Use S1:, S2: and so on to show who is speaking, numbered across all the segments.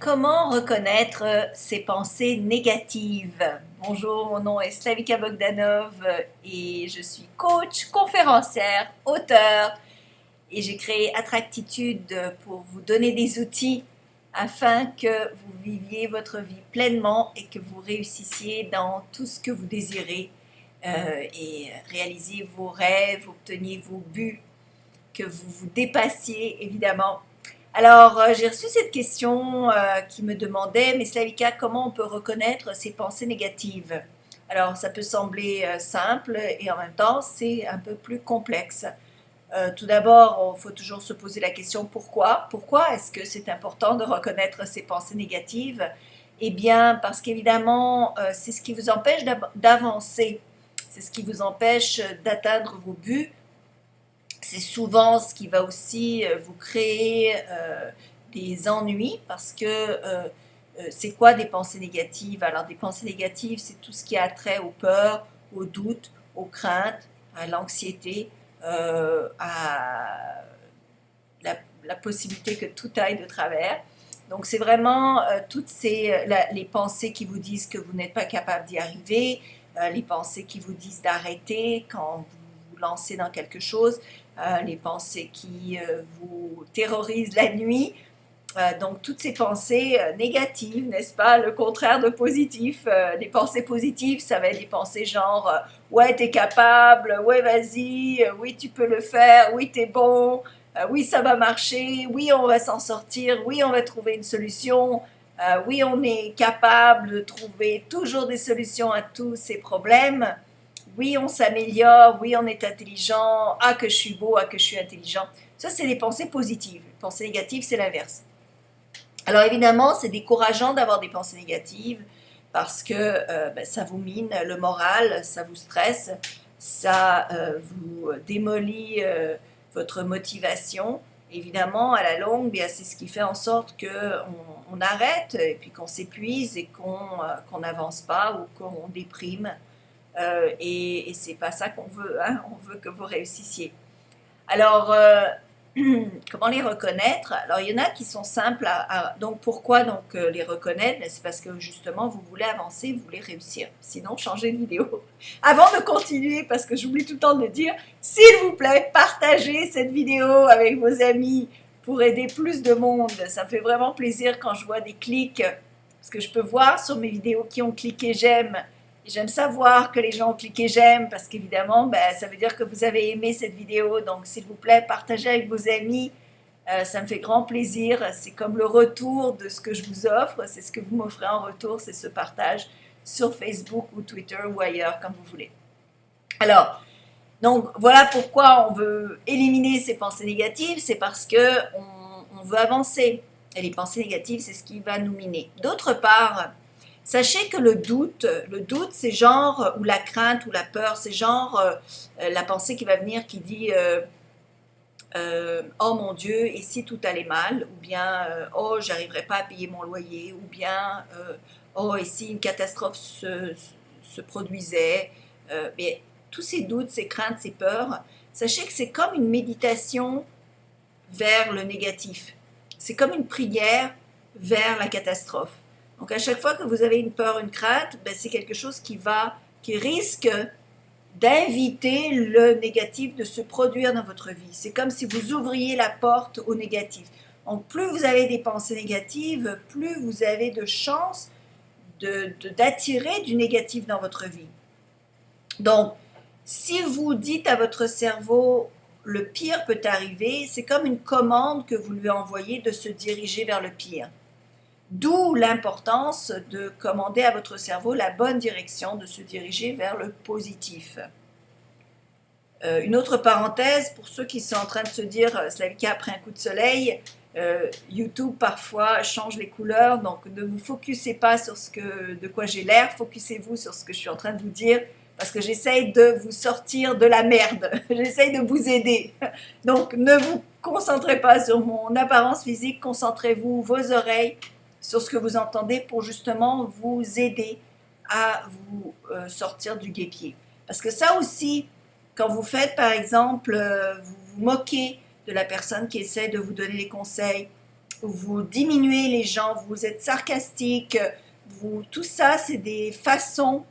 S1: Comment reconnaître ses pensées négatives? Bonjour, mon nom est Slavika Bogdanov et je suis coach, conférencière, auteure et j'ai créé Attractitude pour vous donner des outils afin que vous viviez votre vie pleinement et que vous réussissiez dans tout ce que vous désirez et réalisiez vos rêves, obteniez vos buts, que vous vous dépassiez évidemment. Alors, j'ai reçu cette question qui me demandait, mais Slavika, comment on peut reconnaître ses pensées négatives? Alors, ça peut sembler simple et en même temps, c'est un peu plus complexe. Tout d'abord, il faut toujours se poser la question pourquoi? Pourquoi est-ce que c'est important de reconnaître ses pensées négatives? Eh bien, parce qu'évidemment, c'est ce qui vous empêche d'avancer, c'est ce qui vous empêche d'atteindre vos buts. C'est souvent ce qui va aussi vous créer des ennuis parce que c'est quoi des pensées négatives? Alors des pensées négatives, c'est tout ce qui a trait aux peurs, aux doutes, aux craintes, à l'anxiété, à la possibilité que tout aille de travers. Donc c'est vraiment les pensées qui vous disent que vous n'êtes pas capable d'y arriver, les pensées qui vous disent d'arrêter quand vous vous lancez dans quelque chose, les pensées qui vous terrorisent la nuit. Donc toutes ces pensées négatives, n'est-ce pas, le contraire de positif. Les pensées positives, ça va être des pensées genre ouais, t'es capable, ouais, vas-y, oui, tu peux le faire, oui, t'es bon, oui, ça va marcher, oui, on va s'en sortir, oui, on va trouver une solution, oui, on est capable de trouver toujours des solutions à tous ces problèmes. Oui, on s'améliore, oui, on est intelligent, ah que je suis beau, ah que je suis intelligent. Ça, c'est les pensées positives. Les pensées négatives, c'est l'inverse. Alors évidemment, c'est décourageant d'avoir des pensées négatives parce que ça vous mine le moral, ça vous stresse, ça vous démolit votre motivation. Évidemment, à la longue, bien, c'est ce qui fait en sorte qu'on arrête et puis qu'on s'épuise et qu'on n'avance pas ou qu'on déprime. Et c'est pas ça qu'on veut, hein. On veut que vous réussissiez. Alors, comment les reconnaître? Alors, il y en a qui sont simples donc, pourquoi donc les reconnaître? C'est parce que justement, vous voulez avancer, vous voulez réussir. Sinon, changez de vidéo. Avant de continuer, parce que j'oublie tout le temps de le dire, s'il vous plaît, partagez cette vidéo avec vos amis pour aider plus de monde. Ça me fait vraiment plaisir quand je vois des clics, parce que je peux voir sur mes vidéos qui ont cliqué j'aime. J'aime savoir que les gens ont cliqué j'aime parce qu'évidemment, ça veut dire que vous avez aimé cette vidéo. Donc, s'il vous plaît, partagez avec vos amis. Ça me fait grand plaisir. C'est comme le retour de ce que je vous offre. C'est ce que vous m'offrez en retour. C'est ce partage sur Facebook ou Twitter ou ailleurs, comme vous voulez. Alors, donc, voilà pourquoi on veut éliminer ces pensées négatives. C'est parce qu'on veut avancer. Et les pensées négatives, c'est ce qui va nous miner. D'autre part, sachez que le doute, c'est genre, ou la crainte, ou la peur, c'est genre la pensée qui va venir qui dit oh mon Dieu, et si tout allait mal, ou bien oh, j'arriverai pas à payer mon loyer, ou bien oh, et si une catastrophe se produisait. Mais tous ces doutes, ces craintes, ces peurs, sachez que c'est comme une méditation vers le négatif. C'est comme une prière vers la catastrophe. Donc à chaque fois que vous avez une peur, une crainte, c'est quelque chose qui risque d'inviter le négatif de se produire dans votre vie. C'est comme si vous ouvriez la porte au négatif. Donc plus vous avez des pensées négatives, plus vous avez de chances d'attirer du négatif dans votre vie. Donc si vous dites à votre cerveau le pire peut arriver, c'est comme une commande que vous lui envoyez de se diriger vers le pire. D'où l'importance de commander à votre cerveau la bonne direction, de se diriger vers le positif. Une autre parenthèse, pour ceux qui sont en train de se dire « Slavika après un coup de soleil », YouTube parfois change les couleurs, donc ne vous focussez pas sur de quoi j'ai l'air, focussez-vous sur ce que je suis en train de vous dire, parce que j'essaye de vous sortir de la merde, j'essaye de vous aider. Donc ne vous concentrez pas sur mon apparence physique, concentrez-vous, vos oreilles, sur ce que vous entendez pour justement vous aider à vous sortir du guêpier. Parce que ça aussi, quand vous faites par exemple, vous vous moquez de la personne qui essaie de vous donner des conseils, vous diminuez les gens, vous êtes sarcastique, tout ça, c'est des façons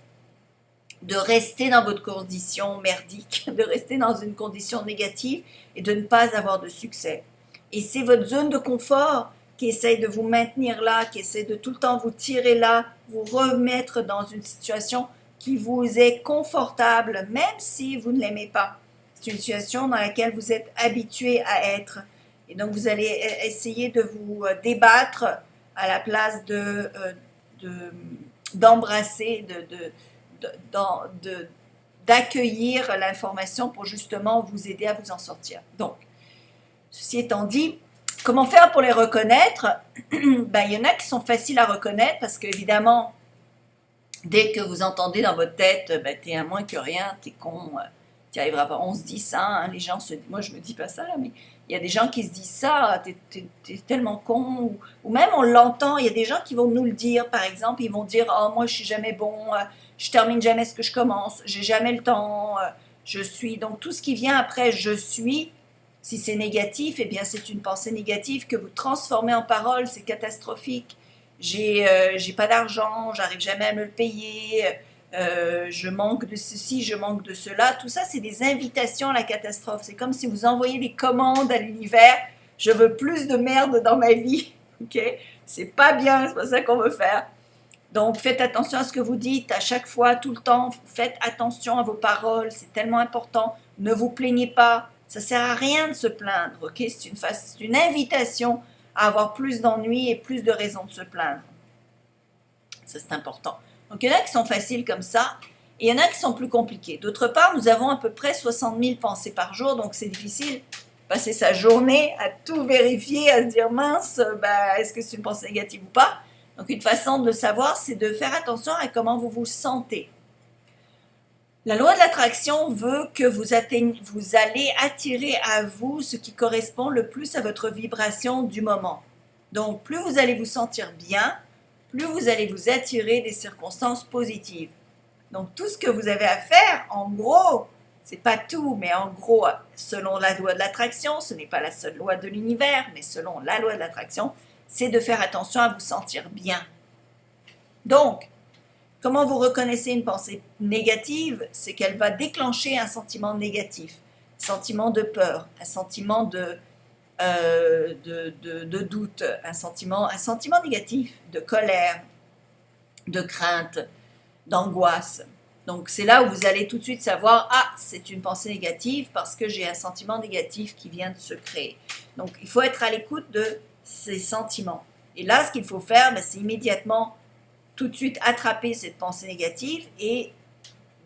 S1: de rester dans votre condition merdique, de rester dans une condition négative et de ne pas avoir de succès. Et c'est votre zone de confort qui essaye de vous maintenir là, qui essaie de tout le temps vous tirer là, vous remettre dans une situation qui vous est confortable, même si vous ne l'aimez pas. C'est une situation dans laquelle vous êtes habitué à être. Et donc, vous allez essayer de vous débattre à la place d'embrasser, d'accueillir l'information pour justement vous aider à vous en sortir. Donc, ceci étant dit, comment faire pour les reconnaître? Ben, il y en a qui sont faciles à reconnaître parce qu'évidemment, dès que vous entendez dans votre tête, ben, t'es un moins que rien, t'es con, t'y arriveras pas. On se dit ça, hein, les gens se disent, moi je me dis pas ça, là, mais il y a des gens qui se disent ça, t'es tellement con, ou même on l'entend, il y a des gens qui vont nous le dire, par exemple, ils vont dire, oh moi je suis jamais bon, je termine jamais ce que je commence, j'ai jamais le temps, je suis. Donc tout ce qui vient après je suis, si c'est négatif, eh bien c'est une pensée négative que vous transformez en parole, c'est catastrophique. J'ai pas d'argent, j'arrive jamais à me le payer, je manque de ceci, je manque de cela. Tout ça, c'est des invitations à la catastrophe. C'est comme si vous envoyez des commandes à l'univers. Je veux plus de merde dans ma vie. Ok? C'est pas bien, c'est pas ça qu'on veut faire. Donc, faites attention à ce que vous dites à chaque fois, tout le temps. Faites attention à vos paroles, c'est tellement important. Ne vous plaignez pas. Ça sert à rien de se plaindre. Ok? C'est une invitation à avoir plus d'ennuis et plus de raisons de se plaindre. Ça, c'est important. Donc, il y en a qui sont faciles comme ça, et il y en a qui sont plus compliqués. D'autre part, nous avons à peu près 60 000 pensées par jour, donc c'est difficile de passer sa journée à tout vérifier, à se dire, mince, est-ce que c'est une pensée négative ou pas? Donc, une façon de le savoir, c'est de faire attention à comment vous vous sentez. La loi de l'attraction veut que vous allez attirer à vous ce qui correspond le plus à votre vibration du moment. Donc, plus vous allez vous sentir bien, plus vous allez vous attirer des circonstances positives. Donc, tout ce que vous avez à faire, en gros, c'est pas tout, mais en gros, selon la loi de l'attraction, ce n'est pas la seule loi de l'univers, mais selon la loi de l'attraction, c'est de faire attention à vous sentir bien. Donc, comment vous reconnaissez une pensée négative? C'est qu'elle va déclencher un sentiment négatif, un sentiment de peur, un sentiment de doute, un sentiment négatif, de colère, de crainte, d'angoisse. Donc c'est là où vous allez tout de suite savoir, ah, c'est une pensée négative parce que j'ai un sentiment négatif qui vient de se créer. Donc il faut être à l'écoute de ces sentiments. Et là, ce qu'il faut faire, c'est immédiatement, tout de suite attraper cette pensée négative et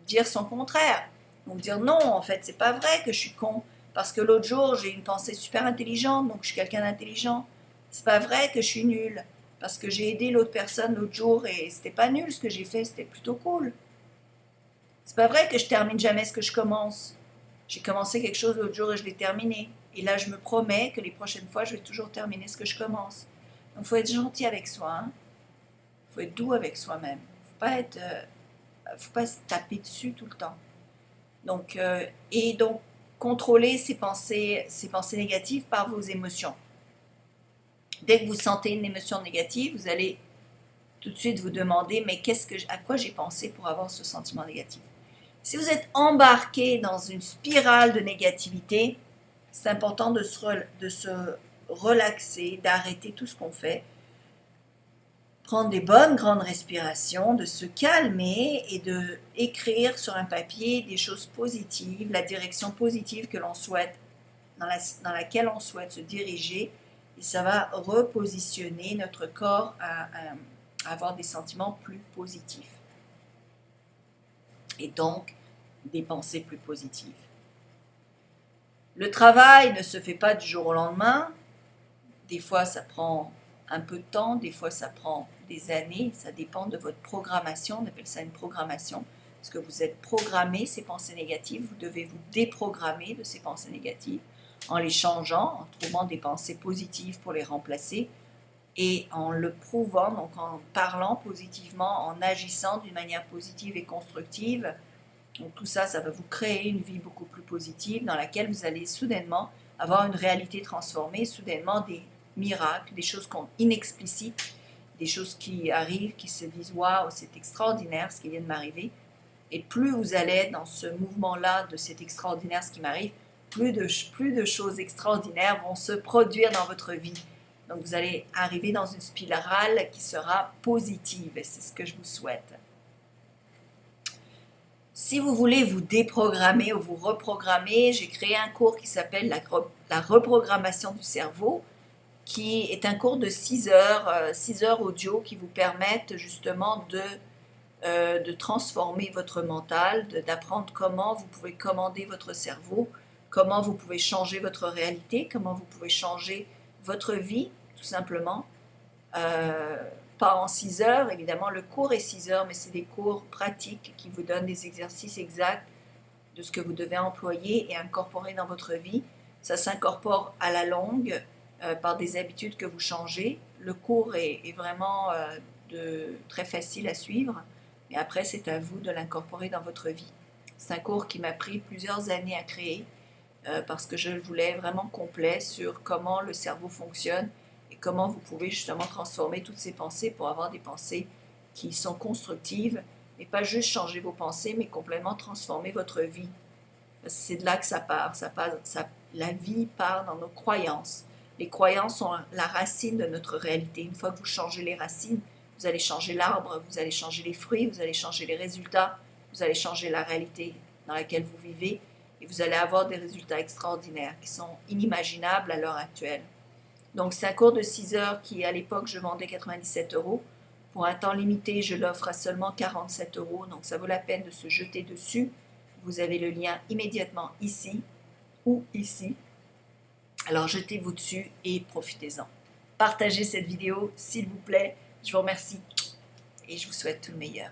S1: dire son contraire. Donc dire non, en fait, c'est pas vrai que je suis con. Parce que l'autre jour, j'ai une pensée super intelligente, donc je suis quelqu'un d'intelligent. C'est pas vrai que je suis nulle, parce que j'ai aidé l'autre personne l'autre jour et c'était pas nul ce que j'ai fait, c'était plutôt cool. C'est pas vrai que je termine jamais ce que je commence. J'ai commencé quelque chose l'autre jour et je l'ai terminé. Et là, je me promets que les prochaines fois, je vais toujours terminer ce que je commence. Donc, il faut être gentil avec soi. Hein. Faut être doux avec soi-même. Faut pas se taper dessus tout le temps. Donc, contrôler ces pensées négatives par vos émotions. Dès que vous sentez une émotion négative, vous allez tout de suite vous demander, mais à quoi j'ai pensé pour avoir ce sentiment négatif? Si vous êtes embarqué dans une spirale de négativité, c'est important de se relaxer, d'arrêter tout ce qu'on fait, prendre des bonnes grandes respirations, de se calmer et de écrire sur un papier des choses positives, la direction positive que l'on souhaite, dans laquelle on souhaite se diriger, et ça va repositionner notre corps à avoir des sentiments plus positifs. Et donc, des pensées plus positives. Le travail ne se fait pas du jour au lendemain. Des fois, ça prend un peu de temps, des fois, ça prend des années. Ça dépend de votre programmation. On appelle ça une programmation. Parce que vous êtes programmé, ces pensées négatives. Vous devez vous déprogrammer de ces pensées négatives en les changeant, en trouvant des pensées positives pour les remplacer et en le prouvant, donc en parlant positivement, en agissant d'une manière positive et constructive. Donc tout ça, ça va vous créer une vie beaucoup plus positive dans laquelle vous allez soudainement avoir une réalité transformée, soudainement miracles, des choses inexplicites, des choses qui arrivent, qui se disent « Waouh, c'est extraordinaire ce qui vient de m'arriver ». Et plus vous allez être dans ce mouvement-là de c'est extraordinaire ce qui m'arrive, plus de choses extraordinaires vont se produire dans votre vie. Donc vous allez arriver dans une spirale qui sera positive, et c'est ce que je vous souhaite. Si vous voulez vous déprogrammer ou vous reprogrammer, j'ai créé un cours qui s'appelle la reprogrammation du cerveau, qui est un cours de 6 heures audio qui vous permettent justement de transformer votre mental, d'apprendre comment vous pouvez commander votre cerveau, comment vous pouvez changer votre réalité, comment vous pouvez changer votre vie, tout simplement. Pas en 6 heures, évidemment, le cours est 6 heures, mais c'est des cours pratiques qui vous donnent des exercices exacts de ce que vous devez employer et incorporer dans votre vie. Ça s'incorpore à la longue par des habitudes que vous changez. Le cours est vraiment très facile à suivre, mais après, c'est à vous de l'incorporer dans votre vie. C'est un cours qui m'a pris plusieurs années à créer parce que je le voulais vraiment complet sur comment le cerveau fonctionne et comment vous pouvez justement transformer toutes ces pensées pour avoir des pensées qui sont constructives et pas juste changer vos pensées, mais complètement transformer votre vie. C'est de là que ça part. La vie part dans nos croyances. Les croyances sont la racine de notre réalité. Une fois que vous changez les racines, vous allez changer l'arbre, vous allez changer les fruits, vous allez changer les résultats, vous allez changer la réalité dans laquelle vous vivez et vous allez avoir des résultats extraordinaires qui sont inimaginables à l'heure actuelle. Donc c'est un cours de 6 heures qui à l'époque je vendais 97 €. Pour un temps limité, je l'offre à seulement 47 €, donc ça vaut la peine de se jeter dessus. Vous avez le lien immédiatement ici ou ici. Alors jetez-vous dessus et profitez-en. Partagez cette vidéo s'il vous plaît. Je vous remercie et je vous souhaite tout le meilleur.